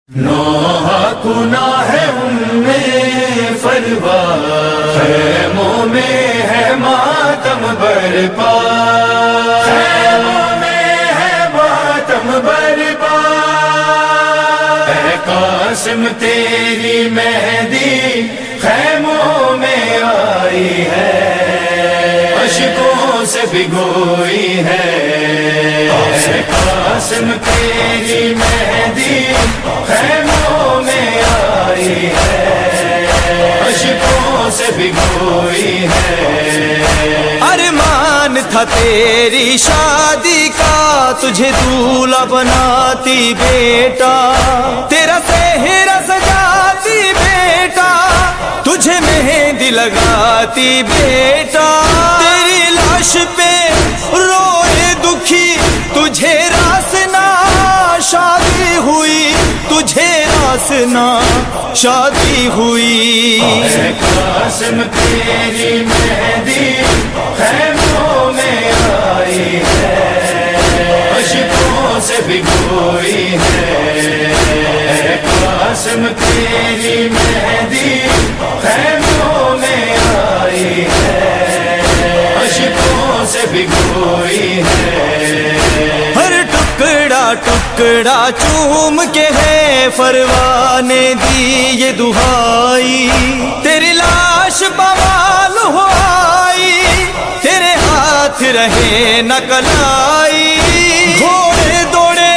نوح کنا ہے فروا، خیموں میں ہے ماتم برپا، خیموں میں ہے ماتم برپا، اے قاسم تیری مہدی خیموں میں آئی ہے، اشکوں سے بھگوئی ہے، اے قاسم تیری مہدی خیموں میں آئی ہے، اشکوں سے بھگوئی ہے۔ ارمان تھا تیری شادی کا، تجھے دولہا بناتی بیٹا، تیرا سہرا سجاتی بیٹا، تجھے مہندی لگاتی بیٹا، تیری لاش پہ روئے دکھی، تجھے راسنا شادی ہوئی، تجھے راسنا شادی ہوئی۔ اے قاسم تیری مہدی خیموں میں آئی ہے، اشکوں سے بھگوئی ہے، اے قاسم تیری مہدی خیموں میں آئی ہے، اشکوں سے بھگوئی ہے۔ ہر ٹکڑا ٹکڑا چوم کے ہے فروا نے دی یہ دہائی، تیری لاش بوال ہو آئی، تیرے ہاتھ رہے نہ کلائی، گھوڑے دوڑے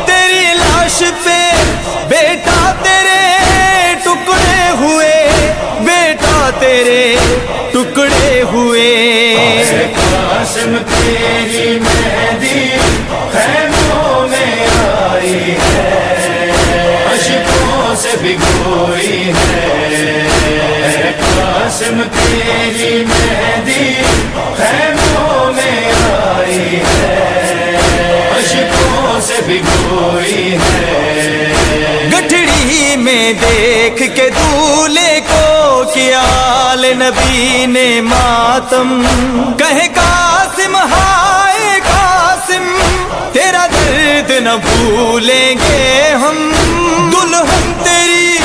تیری لاش پہ، بیٹا تیرے ٹکڑے ہوئے، بیٹا تیرے ٹکڑے ہوئے۔ اے قاسم تیری مہدی خیموں میں آئی ہے، اشکوں سے بھگوئی ہے، اے قاسم تیری مہدی خیموں میں آئی ہے، اشکوں سے بھگوئی ہے۔ گٹھڑی میں دیکھ کے دولہے کو کیا آل نبی نے ماتم، کہے قاسم ہائے قاسم، تیرا درد نہ بھولیں گے ہم، دلہن تیری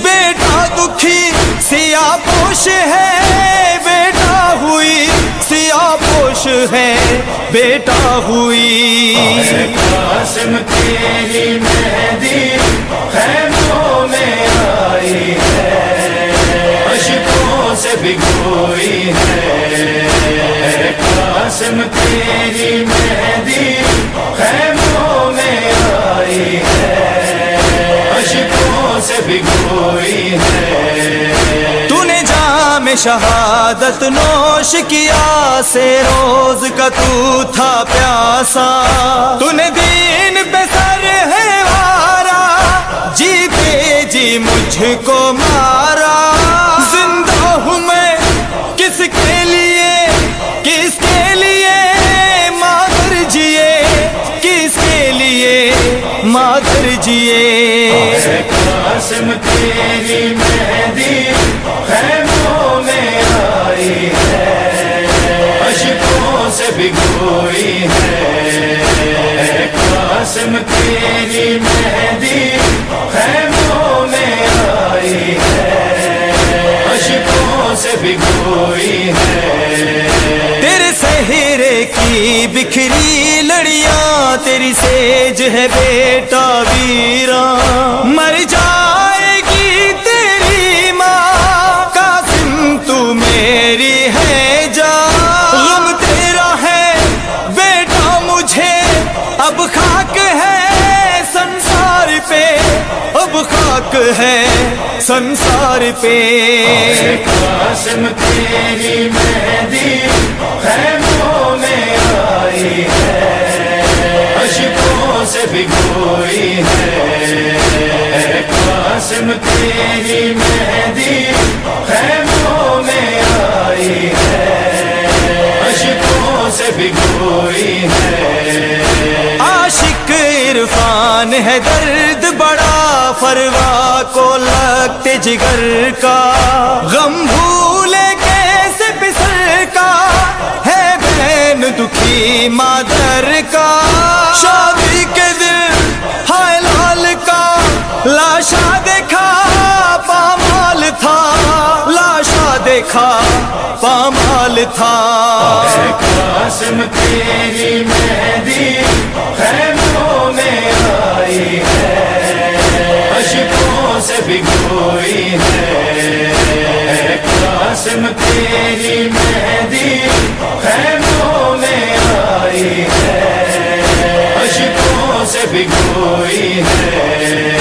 بیٹا دکھی سیاہ پوش ہے، بیٹا ہوئی سیاہ پوش ہے، بیٹا ہوئی۔ اے قاسم تیری مہدی خیموں میں آئی ہے، اشکوں سے بھگوئی ہے، اے قاسم تیری مہدی خیموں میں آئی ہے، اشکوں سے بھگوئی ہے۔ تو نے جام شہادت نوش کیا سے روز کا تو تھا پیاسا، تو نے دین پہ سر ہے وارا، جیتے جی مجھ کو مارا، زندہ ہوں میں کس کے لیے، کس کے لیے مادر جیے، کس کے لیے مادر جیے۔ اے قاسم تیری مہدی خیموں میں آئی ہے، اشکوں سے بھگوئی ہے، اے قاسم تیری مہدی خیموں میں آئی ہے، اشکوں سے بھگوئی ہے۔ تیرے سہرے کی بکھری لڑیاں، تیری سیج ہے بیٹا ویراں، مر جائے گی تیری ماں، قاسم تو میری ہے جان، غم تیرا ہے بیٹا مجھے، اب خاک ہے سنسار پہ، اب خاک ہے سنسار پہ۔ اے قاسم تیری مہدی خیموں میں آئی ہے، اشکوں سے بھگوئی ہے، اے قاسم تیری مہدی خیموں میں آئی ہے، اشکوں سے بھگوئی ہے۔ عاشق عرفان ہے درد بڑا، فروا کو لگتے جگر کا، غم بھولے کیسے پسر کا، ہے بہن دکھی مادر کا، شادی کے دن ہائے لال کا، لا دیکھا پامال تھا. قاسم تیری مہندی خیموں میں آئی ہے، اشکوں سے بھگوئی ہے. قاسم تیری مہندی خیموں میں آئی ہے، اشکوں سے بھگوئی ہے،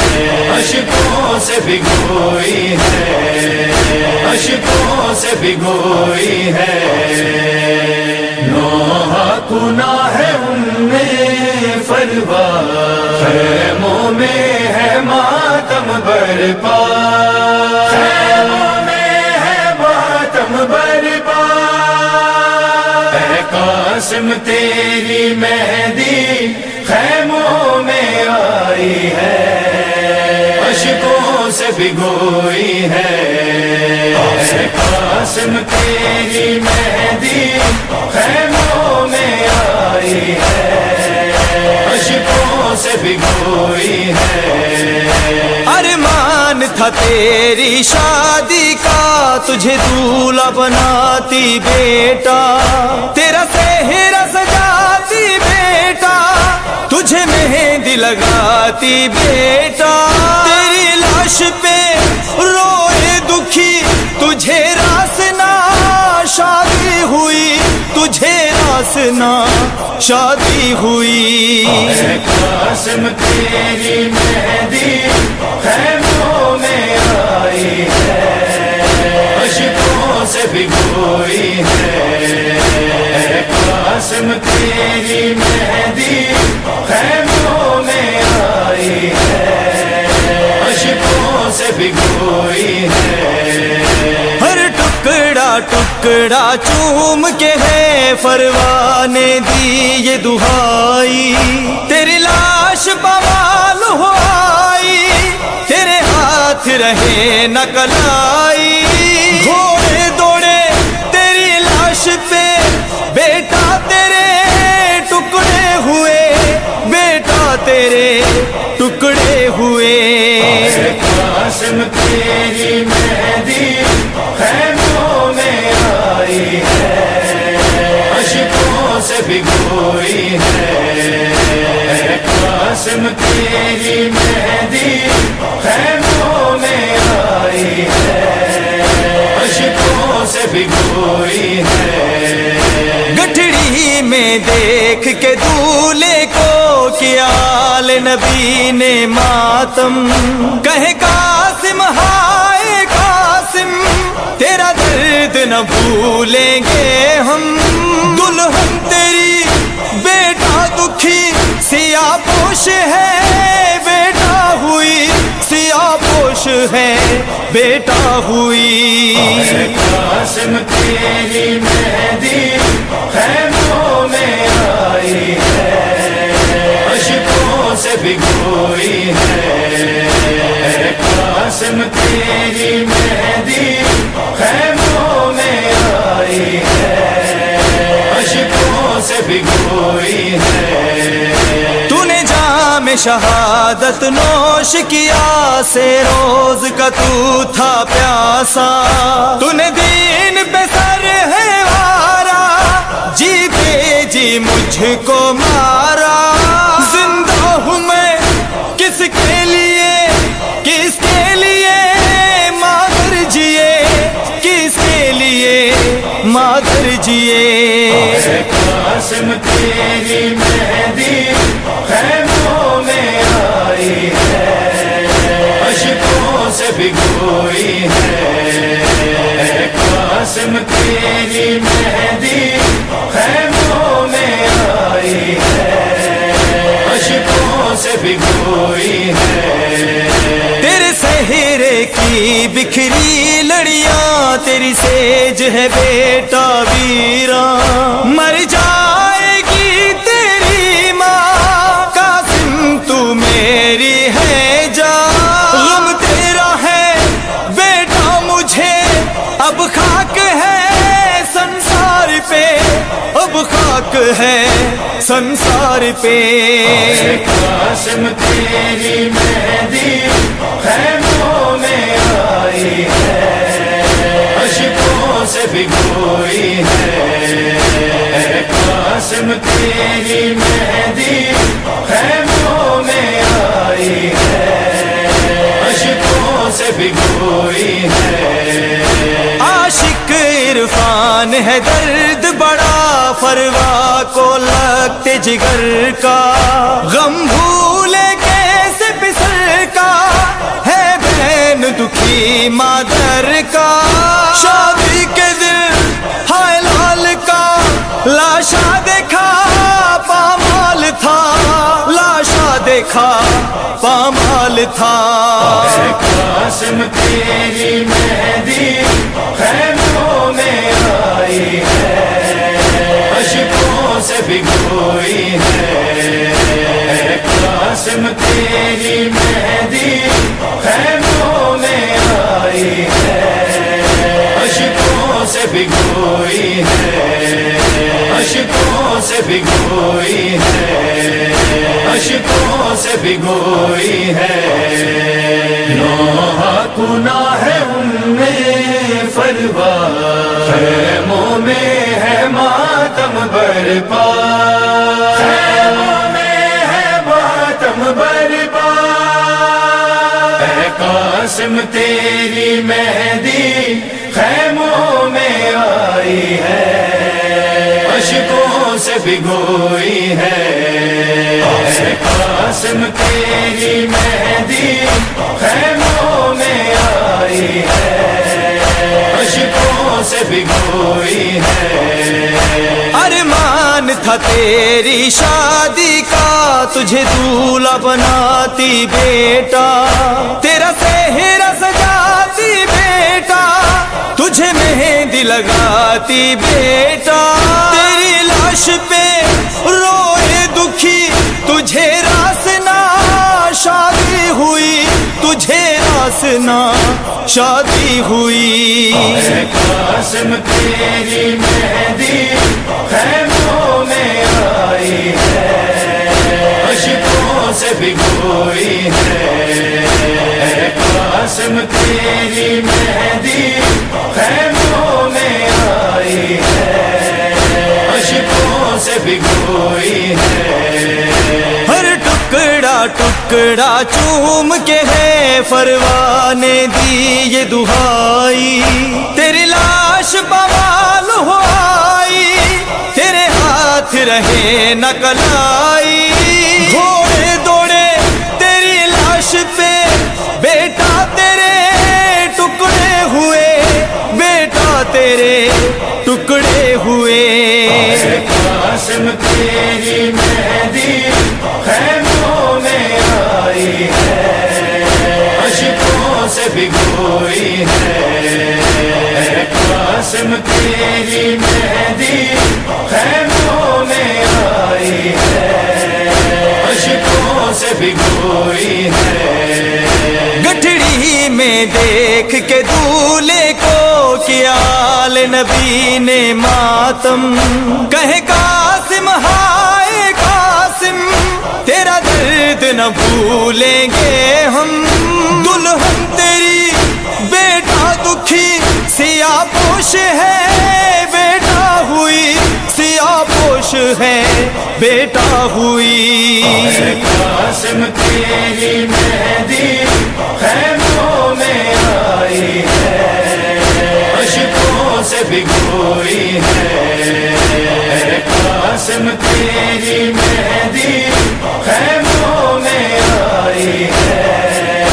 اشکوں سے بھگوئی ہے، اشکوں سے بھگوئی ہے. نوحہ کنا ہے ان میں فروا، خیموں میں ہے ماتم برپا، خیموں میں ہے ماتم برپا. اے قاسم تیری مہندی خیموں میں آئی ہے، اشکوں سے بھگوئی ہے. اے قاسم تیری مہندی خیموں میں آئی ہے، اشکوں سے بھگوئی ہے. ارمان تھا تیری شادی کا، تجھے دولہا بناتی بیٹا، تیرا سہرا سجاتی بیٹا، تجھے مہندی لگاتی بیٹا. تیری لاش پہ روئے دکھی، تجھے راسنا شادی ہوئی، تجھے راسنا شادی ہوئی. اے قاسم تیری مہندی خیموں میں آئی ہے، اشکوں سے بھگوئی ہے. اے قاسم تیری مہندی خیموں میں آئی ہے، اشکوں سے بھگوئی ہے. ہر ٹکڑا ٹکڑا چوم کے ہے فروا نے دی یہ دہائی، تیری لاش بوال ہو آئی، تیرے ہاتھ رہے نہ کلائی. گھوڑے دوڑے تیری لاش پہ، بیٹا تیرے ٹکڑے ہوئے، بیٹا تیرے ٹکڑے ہوئے. قاسم تیری مہندی خیموں میں آئی ہے، اشکوں سے بھگوئی ہے. قاسم تیری مہندی خیموں میں آئی ہے، اشکوں سے بھگوئی ہے. گٹھڑی میں دیکھ کے دولہے کو کیا آل نبی نے ماتم، کہے قاسم ہائے قاسم، تیرا درد نہ بھولیں گے ہم. دلہن تیری بیٹا دکھی سیاہ پوش ہے بیٹا ہوئی، سیاہ پوش ہے بیٹا ہوئی. قاسم تیری مہندی خیموں میں آئی ہے، اشکوں سے بھگوئی ہے. قاسم تیری مہندی خیموں میں آئی ہے، اشکوں سے بھگوئی ہے. تو نے جام شہادت نوش کیا سے روز کا تو تھا پیاسا، تو نے دین پہ سر ہے وارا، جیتے جی مجھ کو مارا. زندہ ہوں میں کس کے لیے، کس کے لیے مادر جیے، کس کے لیے مادر جیے. قاسم تیری مہندی خیموں میں آئی ہے، اشکوں سے بھگوئی ہے. قاسم تیری مہندی خیموں میں آئی ہے، اشکوں سے بھگوئی ہے. تیرے سہرے کی بکھری لڑیاں، تیری سیج ہے بیٹا ویرا، مر جائے گی تیری ماں. قاسم تو میری ہے جان، غم تیرا ہے بیٹا مجھے، اب خاک ہے سنسار پہ، اب خاک ہے سنسار پہ. قاسم تیری مہندی خیموں میں آئی ہے، اشکوں قاسم تیری مہندی خیموں میں آئی ہے، اشکوں سے بھگوئی ہے۔ عاشق عرفان ہے درد بڑا فروا کو لگتے جگر کا، غم بھولے کیسے پسر کا ہے بہن دکھی مادر کا۔ شادی کے دن ہائے لال کا لاشا دیکھا پامال تھا، لاشا دیکھا پامال تھا۔ قاسم تیری مہندی خیموں میں آئی ہے، اشکوں سے بھگوئی ہے۔ قاسم تیری مہندی خیموں میں آئی ہے، اشکوں سے بھگوئی ہے، اشکوں سے بھگوئی ہے، اشکوں سے بھگوئی ہے۔ نوحہ گناہ ہے ان میں فروا، خیموں میں ہے ماتم برپا، خیموں میں ہے ماتم برپا۔ اے قاسم تیری مہندی خیموں میں آئی ہے، اشکوں سے بھگوئی ہے۔ اے قاسم تیری مہندی خیموں میں آئی ہے، اشکوں سے بھگوئی ہے۔ ارمان تھا تیری شادی کا تجھے دولہا بناتی بیٹا، تیرا سہرا سجاتی بیٹا، تجھے مہندی لگاتی بیٹا۔ تیری لاش پہ روئے دکھی تجھے راسنا شادی ہوئی، تجھے راسنا شادی ہوئی۔ اے قاسم تیری مہندی خیموں میں آئی ہے، اشکوں سے بھگوئی ہے۔ اے قاسم تیری مہندی خیموں میں آئی ہے، اشکوں سے بھگوئی ہے۔ ہر ٹکڑا ٹکڑا چوم کے ہے فروا نے دی یہ دہائی، تیری لاش بوال ہو آئی، تیرے ہاتھ رہے نہ کلائی۔ گھوڑے دوڑے تیری لاش پہ بیٹا تیرے ٹکڑے ہوئے، بیٹا تیرے ٹکڑے ہوئے۔ قاسم تیری مہندی خیموں میں آئی ہے، اشکوں سے بھگوئی ہے۔ قاسم تیری مہندی خیموں میں آئی ہے، اشکوں سے بھگوئی ہے۔ گٹھڑی میں دیکھ کے دولہے کو کیا آل نبی نے ماتم، کہے قاسم ہائے قاسم تیرا درد نہ بھولیں گے ہم۔ دلہن تیری بیٹا دکھی سیاہ پوش ہے بیٹا ہوئی، سیاہ پوش ہے بیٹا ہوئی۔ قاسم تیری مہندی خیموں میں آئی ہے، اشکوں سے بھگوئی ہے۔ قاسم تیری مہندی خیموں میں آئی ہے،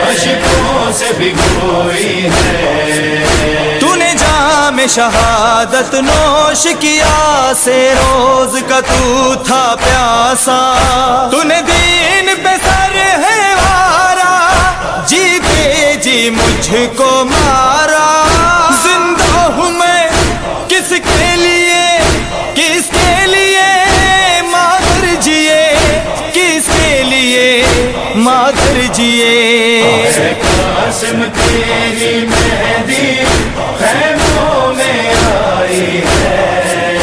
اشکوں سے بھگوئی ہے۔ تو نے جام شہادت نوش کیا سے روز کا تو تھا پیاسا، تو نے دین پہ سر ہے وارا، جیتے جی مجھ کو مارا۔ زندہ ہوں میں کس کے لیے، کس کے لیے مادر جیے، کس کے لیے مادر جیے۔ قاسم تیری مہندی خیموں میں آئی ہے،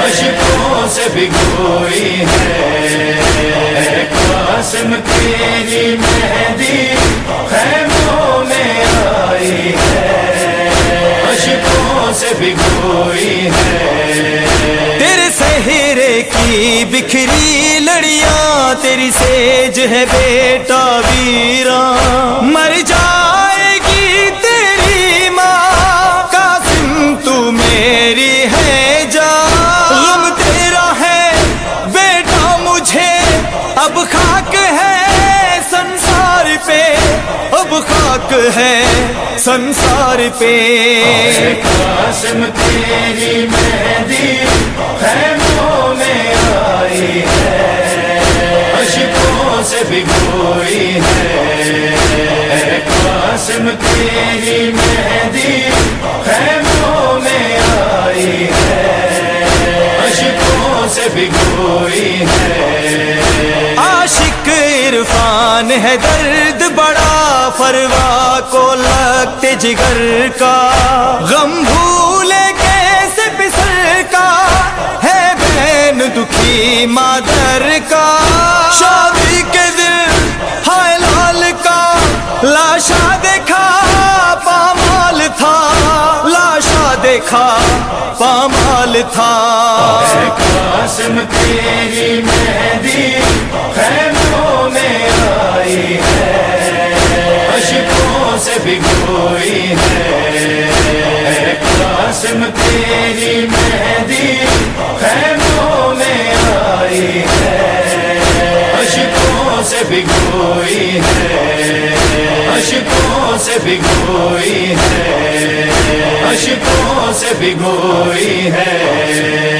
اشکوں سے بھگوئی ہے۔ قاسم تیری مہندی خیموں میں آئی ہے، اشکوں سے بھگوئی ہے۔ تیرے سہرے کی بکھری لڑیاں تیری سیج ہے بیٹا ویراں مر جائے گی تیری ماں قاسم تو میری ہے جان غم تیرا ہے بیٹا مجھے اب خاک ہے سنسار پہ اب خاک ہے سنسار پہ قاسم تیری مہندی خیموں میں آئی ہے اشکوں سے بھگوئی ہے قاسم تیری مہندی خیموں میں آئی ہے اشکوں سے بھگوئی ہے عاشق عرفان ہے درد بڑا فروا کو لگتے جگر کا غم بھولے کیسے پسر کا ہے بہن دکھی مادر کا شادی کے دن ہائے لال کا لاشا دیکھا پامال تھا لاشا دیکھا پامال تھا قاسم تیری مہندی خیموں میں آئی ہے اشکوں سے بھگوئی ہے قاسم تیری مہندی خیموں میں آئی ہے اشکوں سے بھگوئی ہے اشکوں سے بھگوئی ہے اشکوں سے بھگوئی ہے